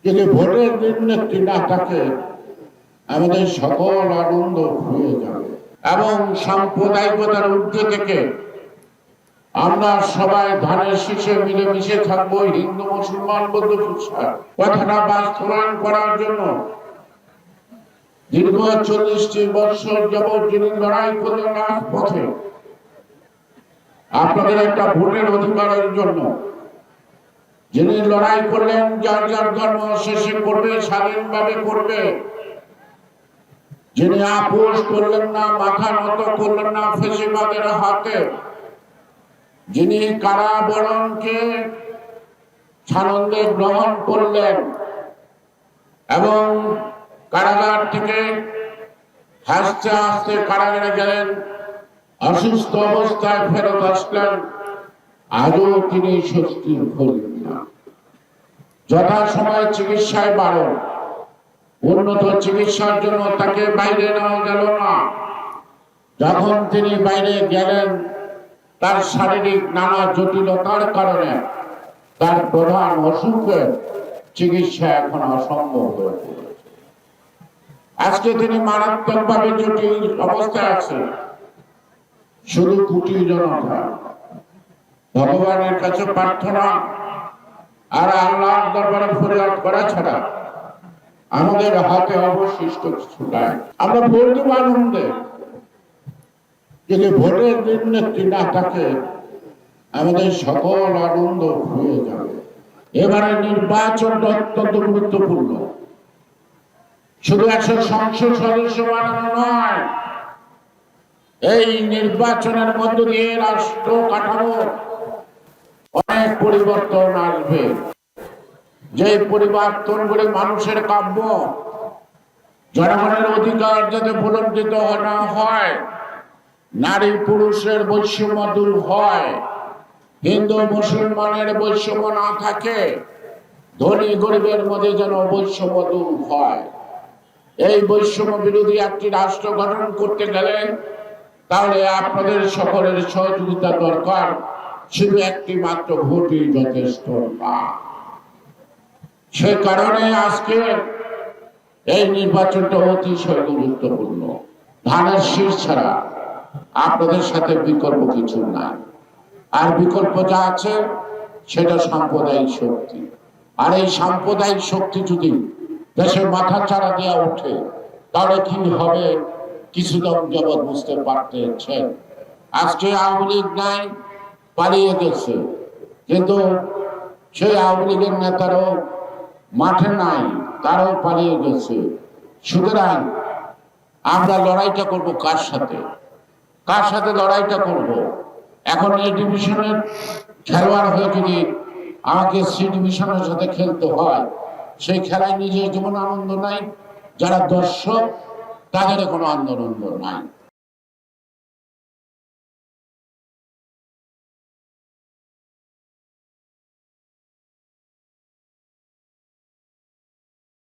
যদি ভোটের দিন নেত্রী না থাকে আমাদের সকল আনন্দ হয়ে যাবে এবং সাম্প্রদায়িকতার ঊর্ধ্বে থেকে আমরা সবাই ধানের শীষে মিলেমিশে থাকবো। হিন্দু মুসলমান বৌদ্ধ খ্রিস্টান কথাটা বাস্তবায়ন করার জন্য দীর্ঘ 40টি বছর যাবৎ যিনি লড়াই করলেন রাজপথে আপনাদের একটা ভোটের অধিকারের জন্য, যিনি লড়াই করলেন যার যার ধর্ম শেষে করবে, স্বাধীনভাবে করবে, যিনি আপোষ করলেন না, মাথা নত করলেন না ফ্যাসিবাদের হাতে, যিনি কারাবরণকে সানন্দে গ্রহণ করলেন এবং কারাগার থেকে হাসতে হাসতে কারাগারে গেলেন, অসুস্থ অবস্থায় ফেরত আসলেন, আজও তিনি স্বস্তি হলেন না। যথাসময়ে চিকিৎসায় বারণ, উন্নত চিকিৎসার জন্য তাকে বাইরে নেওয়া গেল না। যখন তিনি বাইরে গেলেন তার শারীরিক নানা জটিলতার কারণে তার প্রধান অসুখের চিকিৎসা এখন অসম্ভব হয়ে পড়েছে। আজকে তিনি মারাত্মকভাবে জটিল অবস্থায় আছেন। শুধু কোটি জনতা ভগবানের কাছে প্রার্থনা আর আল্লাহর দরবারে ফরিয়াদ করা ছাড়া আমাদের হাতে অবশিষ্ট কিছু নাই। আমরা ভোট দেব আনন্দে, যদি ভোটের দিন নেত্রী না থাকে আমাদের সকল আনন্দ হয়ে যাবে। এবারে নির্বাচনটা অত্যন্ত গুরুত্বপূর্ণ। শুধু 100 সংসদ সদস্য বানানো নয়, এই নির্বাচনের মধ্য দিয়ে রাষ্ট্র কাঠামো অনেক পরিবর্তন আসবে। যে পরিবর্তনগুলি মানুষের কাম্য, জনগণের অধিকার যাতে প্রলম্বিত না হয়, নারী পুরুষের বৈষম্য দূর হয়, হিন্দু মুসলমানের বৈষম্য না থাকে, ধনী গরিবের মধ্যে যেন বৈষম্য দূর হয়। এই বৈষম্য বিরোধী একটি রাষ্ট্র গঠন করতে গেলে তাহলে আপনাদের সকলের সহযোগিতা দরকার। শুধু একটি মাত্র ভোটই যথেষ্ট না। সে কারণে আজকে এই নির্বাচনটা অতিশয় গুরুত্বপূর্ণ। ধানের শীষ ছাড়া আপনাদের সাথে বিকল্প কিছু নাই। আর বিকল্প যা আছে সেটা সাম্প্রদায়িক শক্তি। আর এই সাম্প্রদায়িক শক্তি যদি দেশের মাথা চাড়া দেওয়া ওঠে তাহলে কি হবে কিছুদিন যাবৎ বুঝতে পারতেছেন। আজকে আওয়ামী লীগ নাই, পালিয়ে গেছে, কিন্তু সেই আওয়ামী লীগের নেতারাও মাঠে নাই, তারাও পালিয়ে গেছে। সুতরাং আমরা লড়াইটা করব কার সাথে? কার সাথে লড়াইটা করব? এখন এই ডিভিশনের খেলোয়াড় হয়ে যদি আমাকে সি ডিভিশনের সাথে খেলতে হয়, সেই খেলায় নিজের যেমন আনন্দ নাই, যারা দর্শক তাদের কোনো আনন্দ নাই।